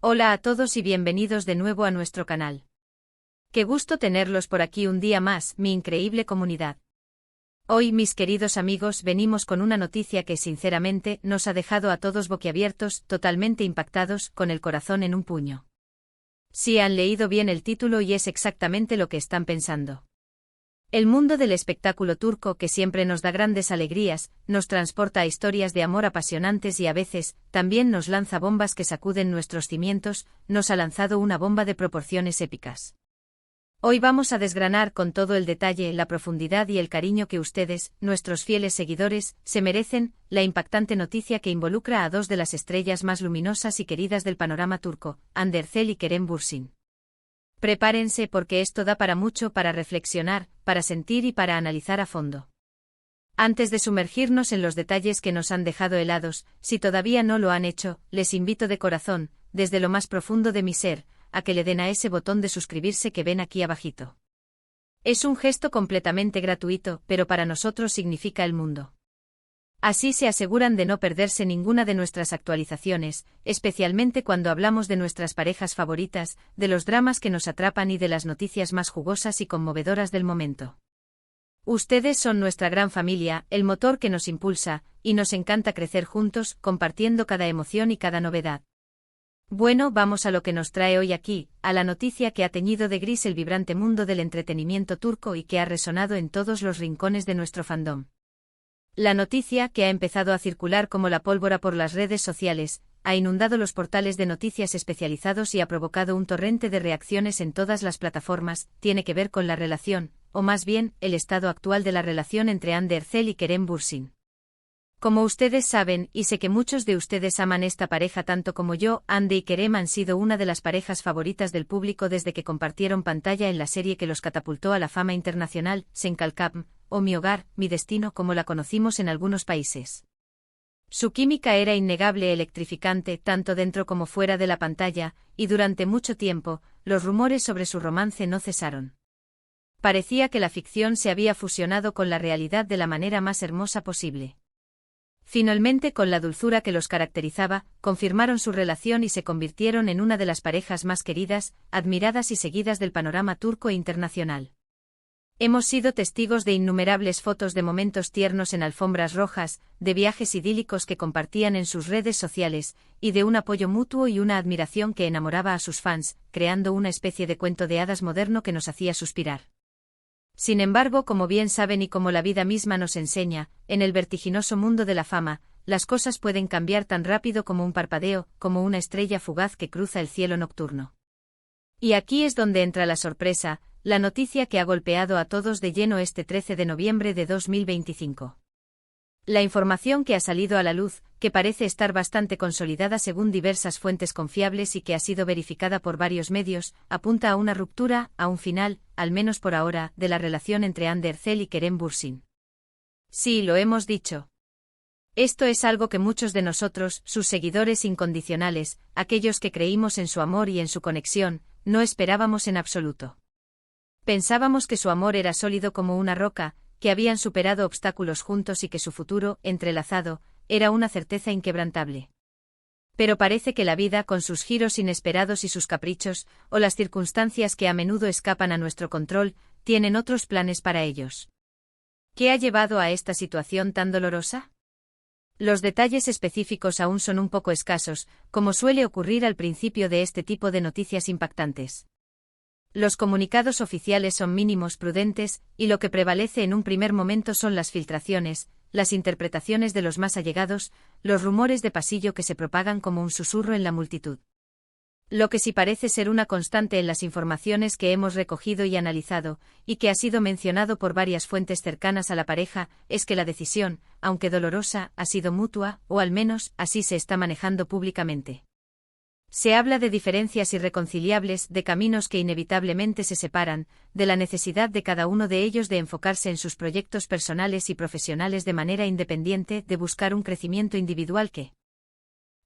Hola a todos y bienvenidos de nuevo a nuestro canal. Qué gusto tenerlos por aquí un día más, mi increíble comunidad. Hoy, mis queridos amigos, venimos con una noticia que sinceramente nos ha dejado a todos boquiabiertos, totalmente impactados, con el corazón en un puño. Sí, han leído bien el título y es exactamente lo que están pensando. El mundo del espectáculo turco, que siempre nos da grandes alegrías, nos transporta a historias de amor apasionantes y a veces, también nos lanza bombas que sacuden nuestros cimientos, nos ha lanzado una bomba de proporciones épicas. Hoy vamos a desgranar con todo el detalle, la profundidad y el cariño que ustedes, nuestros fieles seguidores, se merecen, la impactante noticia que involucra a dos de las estrellas más luminosas y queridas del panorama turco, Hande Erçel y Kerem Bürsin. Prepárense porque esto da para mucho, para reflexionar, para sentir y para analizar a fondo. Antes de sumergirnos en los detalles que nos han dejado helados, si todavía no lo han hecho, les invito de corazón, desde lo más profundo de mi ser, a que le den a ese botón de suscribirse que ven aquí abajito. Es un gesto completamente gratuito, pero para nosotros significa el mundo. Así se aseguran de no perderse ninguna de nuestras actualizaciones, especialmente cuando hablamos de nuestras parejas favoritas, de los dramas que nos atrapan y de las noticias más jugosas y conmovedoras del momento. Ustedes son nuestra gran familia, el motor que nos impulsa, y nos encanta crecer juntos, compartiendo cada emoción y cada novedad. Bueno, vamos a lo que nos trae hoy aquí, a la noticia que ha teñido de gris el vibrante mundo del entretenimiento turco y que ha resonado en todos los rincones de nuestro fandom. La noticia, que ha empezado a circular como la pólvora por las redes sociales, ha inundado los portales de noticias especializados y ha provocado un torrente de reacciones en todas las plataformas, tiene que ver con la relación, o más bien, el estado actual de la relación entre Hande Erçel y Kerem Bürsin. Como ustedes saben, y sé que muchos de ustedes aman esta pareja tanto como yo, Hande y Kerem han sido una de las parejas favoritas del público desde que compartieron pantalla en la serie que los catapultó a la fama internacional, Sen Kalkam, o Mi Hogar, Mi Destino, como la conocimos en algunos países. Su química era innegable, electrificante, tanto dentro como fuera de la pantalla, y durante mucho tiempo, los rumores sobre su romance no cesaron. Parecía que la ficción se había fusionado con la realidad de la manera más hermosa posible. Finalmente, con la dulzura que los caracterizaba, confirmaron su relación y se convirtieron en una de las parejas más queridas, admiradas y seguidas del panorama turco e internacional. Hemos sido testigos de innumerables fotos de momentos tiernos en alfombras rojas, de viajes idílicos que compartían en sus redes sociales, y de un apoyo mutuo y una admiración que enamoraba a sus fans, creando una especie de cuento de hadas moderno que nos hacía suspirar. Sin embargo, como bien saben y como la vida misma nos enseña, en el vertiginoso mundo de la fama, las cosas pueden cambiar tan rápido como un parpadeo, como una estrella fugaz que cruza el cielo nocturno. Y aquí es donde entra la sorpresa, la noticia que ha golpeado a todos de lleno este 13 de noviembre de 2025. La información que ha salido a la luz, que parece estar bastante consolidada según diversas fuentes confiables y que ha sido verificada por varios medios, apunta a una ruptura, a un final, al menos por ahora, de la relación entre Hande Erçel y Kerem Bürsin. Sí, lo hemos dicho. Esto es algo que muchos de nosotros, sus seguidores incondicionales, aquellos que creímos en su amor y en su conexión, no esperábamos en absoluto. Pensábamos que su amor era sólido como una roca, que habían superado obstáculos juntos y que su futuro, entrelazado, era una certeza inquebrantable. Pero parece que la vida, con sus giros inesperados y sus caprichos, o las circunstancias que a menudo escapan a nuestro control, tienen otros planes para ellos. ¿Qué ha llevado a esta situación tan dolorosa? Los detalles específicos aún son un poco escasos, como suele ocurrir al principio de este tipo de noticias impactantes. Los comunicados oficiales son mínimos, prudentes, y lo que prevalece en un primer momento son las filtraciones, las interpretaciones de los más allegados, los rumores de pasillo que se propagan como un susurro en la multitud. Lo que sí parece ser una constante en las informaciones que hemos recogido y analizado, y que ha sido mencionado por varias fuentes cercanas a la pareja, es que la decisión, aunque dolorosa, ha sido mutua, o al menos, así se está manejando públicamente. Se habla de diferencias irreconciliables, de caminos que inevitablemente se separan, de la necesidad de cada uno de ellos de enfocarse en sus proyectos personales y profesionales de manera independiente, de buscar un crecimiento individual que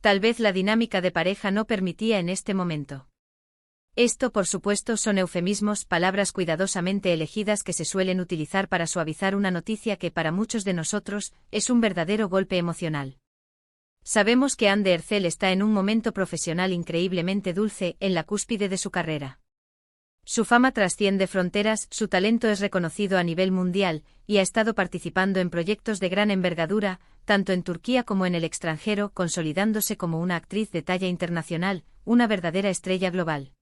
tal vez la dinámica de pareja no permitía en este momento. Esto, por supuesto, son eufemismos, palabras cuidadosamente elegidas que se suelen utilizar para suavizar una noticia que para muchos de nosotros es un verdadero golpe emocional. Sabemos que Anne Ercel está en un momento profesional increíblemente dulce, en la cúspide de su carrera. Su fama trasciende fronteras, su talento es reconocido a nivel mundial, y ha estado participando en proyectos de gran envergadura, tanto en Turquía como en el extranjero, consolidándose como una actriz de talla internacional, una verdadera estrella global.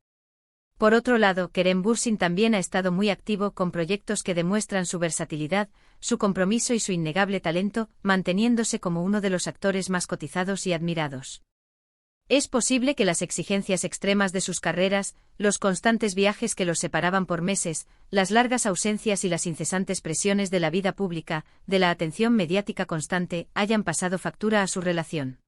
Por otro lado, Kerem Bürsin también ha estado muy activo con proyectos que demuestran su versatilidad, su compromiso y su innegable talento, manteniéndose como uno de los actores más cotizados y admirados. Es posible que las exigencias extremas de sus carreras, los constantes viajes que los separaban por meses, las largas ausencias y las incesantes presiones de la vida pública, de la atención mediática constante, hayan pasado factura a su relación.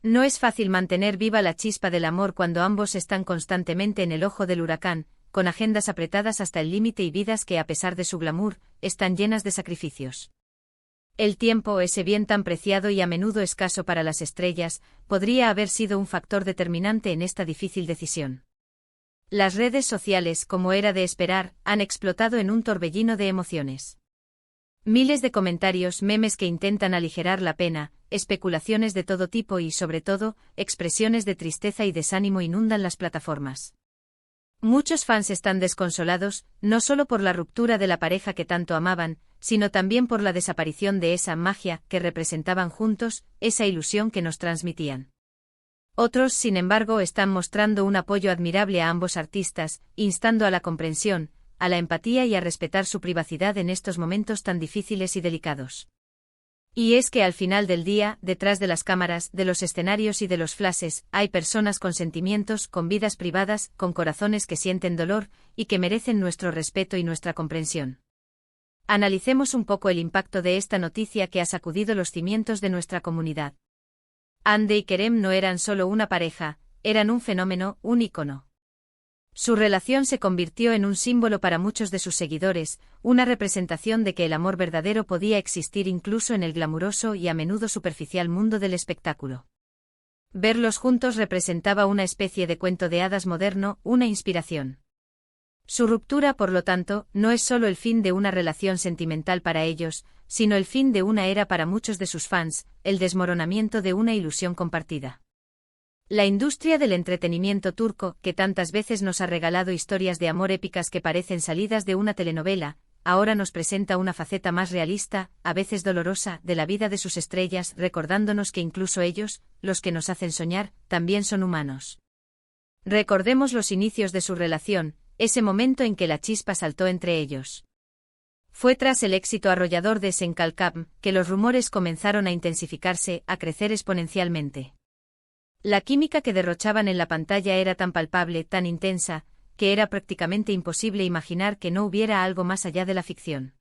No es fácil mantener viva la chispa del amor cuando ambos están constantemente en el ojo del huracán, con agendas apretadas hasta el límite y vidas que, a pesar de su glamour, están llenas de sacrificios. El tiempo, ese bien tan preciado y a menudo escaso para las estrellas, podría haber sido un factor determinante en esta difícil decisión. Las redes sociales, como era de esperar, han explotado en un torbellino de emociones. Miles de comentarios, memes que intentan aligerar la pena, especulaciones de todo tipo y, sobre todo, expresiones de tristeza y desánimo inundan las plataformas. Muchos fans están desconsolados, no solo por la ruptura de la pareja que tanto amaban, sino también por la desaparición de esa magia que representaban juntos, esa ilusión que nos transmitían. Otros, sin embargo, están mostrando un apoyo admirable a ambos artistas, instando a la comprensión, a la empatía y a respetar su privacidad en estos momentos tan difíciles y delicados. Y es que al final del día, detrás de las cámaras, de los escenarios y de los flashes, hay personas con sentimientos, con vidas privadas, con corazones que sienten dolor, y que merecen nuestro respeto y nuestra comprensión. Analicemos un poco el impacto de esta noticia que ha sacudido los cimientos de nuestra comunidad. Hande y Kerem no eran solo una pareja, eran un fenómeno, un ícono. Su relación se convirtió en un símbolo para muchos de sus seguidores, una representación de que el amor verdadero podía existir incluso en el glamuroso y a menudo superficial mundo del espectáculo. Verlos juntos representaba una especie de cuento de hadas moderno, una inspiración. Su ruptura, por lo tanto, no es solo el fin de una relación sentimental para ellos, sino el fin de una era para muchos de sus fans, el desmoronamiento de una ilusión compartida. La industria del entretenimiento turco, que tantas veces nos ha regalado historias de amor épicas que parecen salidas de una telenovela, ahora nos presenta una faceta más realista, a veces dolorosa, de la vida de sus estrellas, recordándonos que incluso ellos, los que nos hacen soñar, también son humanos. Recordemos los inicios de su relación, ese momento en que la chispa saltó entre ellos. Fue tras el éxito arrollador de Sen Kalkam, que los rumores comenzaron a intensificarse, a crecer exponencialmente. La química que derrochaban en la pantalla era tan palpable, tan intensa, que era prácticamente imposible imaginar que no hubiera algo más allá de la ficción.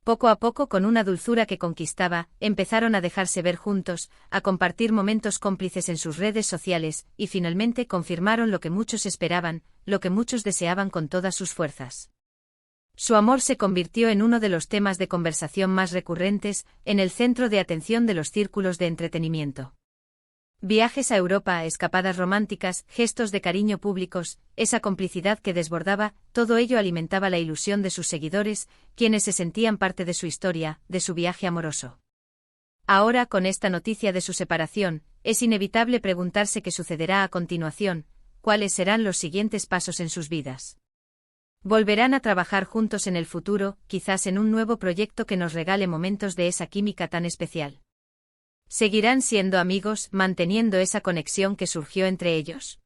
Poco a poco, con una dulzura que conquistaba, empezaron a dejarse ver juntos, a compartir momentos cómplices en sus redes sociales, y finalmente confirmaron lo que muchos esperaban, lo que muchos deseaban con todas sus fuerzas. Su amor se convirtió en uno de los temas de conversación más recurrentes, en el centro de atención de los círculos de entretenimiento. Viajes a Europa, escapadas románticas, gestos de cariño públicos, esa complicidad que desbordaba, todo ello alimentaba la ilusión de sus seguidores, quienes se sentían parte de su historia, de su viaje amoroso. Ahora, con esta noticia de su separación, es inevitable preguntarse qué sucederá a continuación, cuáles serán los siguientes pasos en sus vidas. Volverán a trabajar juntos en el futuro, quizás en un nuevo proyecto que nos regale momentos de esa química tan especial. ¿Seguirán siendo amigos, manteniendo esa conexión que surgió entre ellos?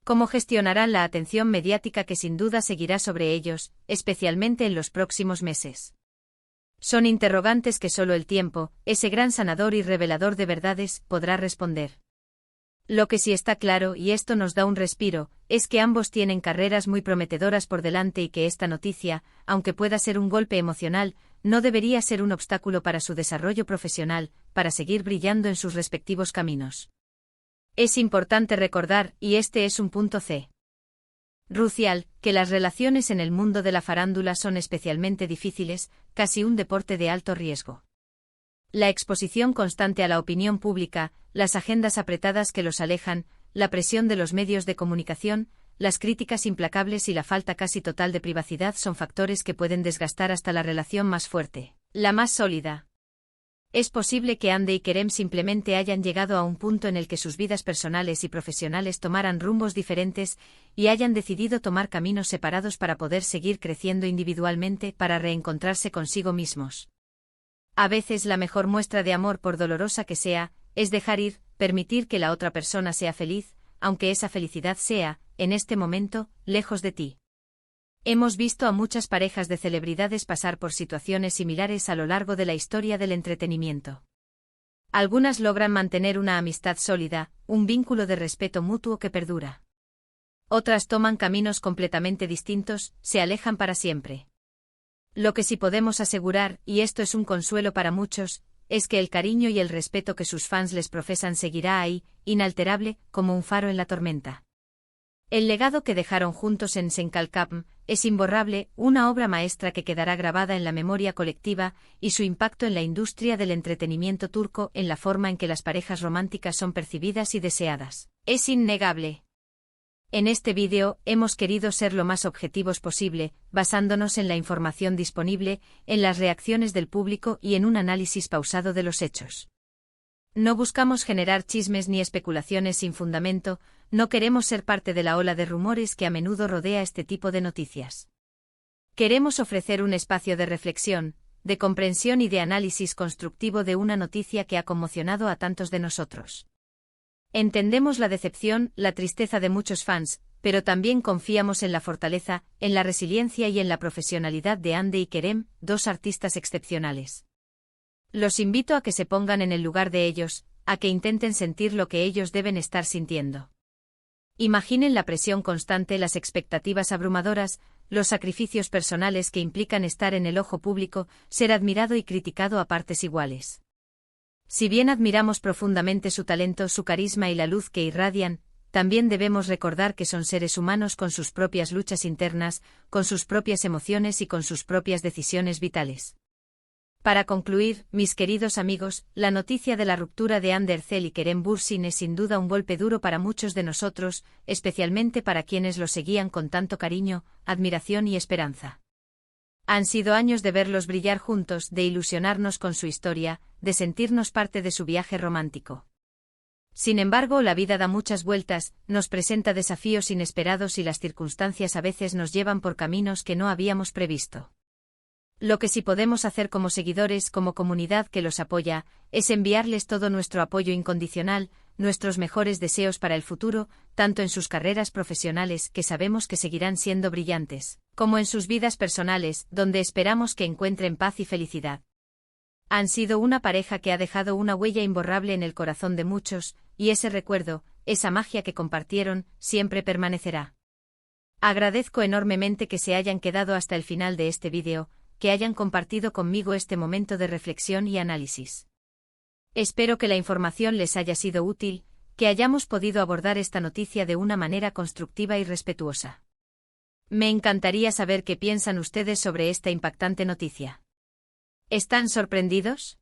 ¿Cómo gestionarán la atención mediática que sin duda seguirá sobre ellos, especialmente en los próximos meses? Son interrogantes que solo el tiempo, ese gran sanador y revelador de verdades, podrá responder. Lo que sí está claro, y esto nos da un respiro, es que ambos tienen carreras muy prometedoras por delante y que esta noticia, aunque pueda ser un golpe emocional, no debería ser un obstáculo para su desarrollo profesional, para seguir brillando en sus respectivos caminos. Es importante recordar, y este es un punto crucial, que las relaciones en el mundo de la farándula son especialmente difíciles, casi un deporte de alto riesgo. La exposición constante a la opinión pública, las agendas apretadas que los alejan, la presión de los medios de comunicación, las críticas implacables y la falta casi total de privacidad son factores que pueden desgastar hasta la relación más fuerte, la más sólida. Es posible que Ande y Kerem simplemente hayan llegado a un punto en el que sus vidas personales y profesionales tomaran rumbos diferentes y hayan decidido tomar caminos separados para poder seguir creciendo individualmente para reencontrarse consigo mismos. A veces la mejor muestra de amor, por dolorosa que sea, es dejar ir, permitir que la otra persona sea feliz, aunque esa felicidad sea, en este momento, lejos de ti. Hemos visto a muchas parejas de celebridades pasar por situaciones similares a lo largo de la historia del entretenimiento. Algunas logran mantener una amistad sólida, un vínculo de respeto mutuo que perdura. Otras toman caminos completamente distintos, se alejan para siempre. Lo que sí podemos asegurar, y esto es un consuelo para muchos, es que el cariño y el respeto que sus fans les profesan seguirá ahí, inalterable, como un faro en la tormenta. El legado que dejaron juntos en Senkalkapm es imborrable, una obra maestra que quedará grabada en la memoria colectiva, y su impacto en la industria del entretenimiento turco, en la forma en que las parejas románticas son percibidas y deseadas, es innegable. En este vídeo hemos querido ser lo más objetivos posible, basándonos en la información disponible, en las reacciones del público y en un análisis pausado de los hechos. No buscamos generar chismes ni especulaciones sin fundamento, no queremos ser parte de la ola de rumores que a menudo rodea este tipo de noticias. Queremos ofrecer un espacio de reflexión, de comprensión y de análisis constructivo de una noticia que ha conmocionado a tantos de nosotros. Entendemos la decepción, la tristeza de muchos fans, pero también confiamos en la fortaleza, en la resiliencia y en la profesionalidad de Ande y Kerem, dos artistas excepcionales. Los invito a que se pongan en el lugar de ellos, a que intenten sentir lo que ellos deben estar sintiendo. Imaginen la presión constante, las expectativas abrumadoras, los sacrificios personales que implican estar en el ojo público, ser admirado y criticado a partes iguales. Si bien admiramos profundamente su talento, su carisma y la luz que irradian, también debemos recordar que son seres humanos con sus propias luchas internas, con sus propias emociones y con sus propias decisiones vitales. Para concluir, mis queridos amigos, la noticia de la ruptura de Hande Erçel y Kerem Bürsin es sin duda un golpe duro para muchos de nosotros, especialmente para quienes los seguían con tanto cariño, admiración y esperanza. Han sido años de verlos brillar juntos, de ilusionarnos con su historia, de sentirnos parte de su viaje romántico. Sin embargo, la vida da muchas vueltas, nos presenta desafíos inesperados y las circunstancias a veces nos llevan por caminos que no habíamos previsto. Lo que sí podemos hacer como seguidores, como comunidad que los apoya, es enviarles todo nuestro apoyo incondicional, nuestros mejores deseos para el futuro, tanto en sus carreras profesionales, que sabemos que seguirán siendo brillantes, como en sus vidas personales, donde esperamos que encuentren paz y felicidad. Han sido una pareja que ha dejado una huella imborrable en el corazón de muchos, y ese recuerdo, esa magia que compartieron, siempre permanecerá. Agradezco enormemente que se hayan quedado hasta el final de este vídeo, que hayan compartido conmigo este momento de reflexión y análisis. Espero que la información les haya sido útil, que hayamos podido abordar esta noticia de una manera constructiva y respetuosa. Me encantaría saber qué piensan ustedes sobre esta impactante noticia. ¿Están sorprendidos?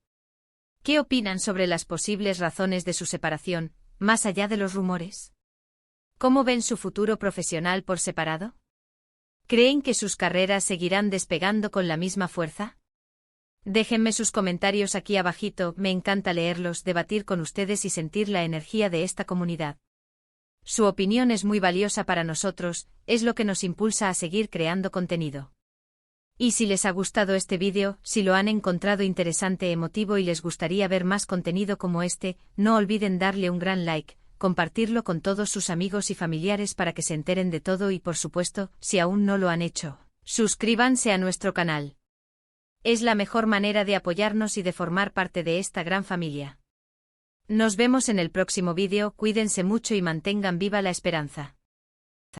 ¿Qué opinan sobre las posibles razones de su separación, más allá de los rumores? ¿Cómo ven su futuro profesional por separado? ¿Creen que sus carreras seguirán despegando con la misma fuerza? Déjenme sus comentarios aquí abajito, me encanta leerlos, debatir con ustedes y sentir la energía de esta comunidad. Su opinión es muy valiosa para nosotros, es lo que nos impulsa a seguir creando contenido. Y si les ha gustado este vídeo, si lo han encontrado interesante, emotivo y les gustaría ver más contenido como este, no olviden darle un gran like, compartirlo con todos sus amigos y familiares para que se enteren de todo y por supuesto, si aún no lo han hecho, suscríbanse a nuestro canal. Es la mejor manera de apoyarnos y de formar parte de esta gran familia. Nos vemos en el próximo vídeo, cuídense mucho y mantengan viva la esperanza.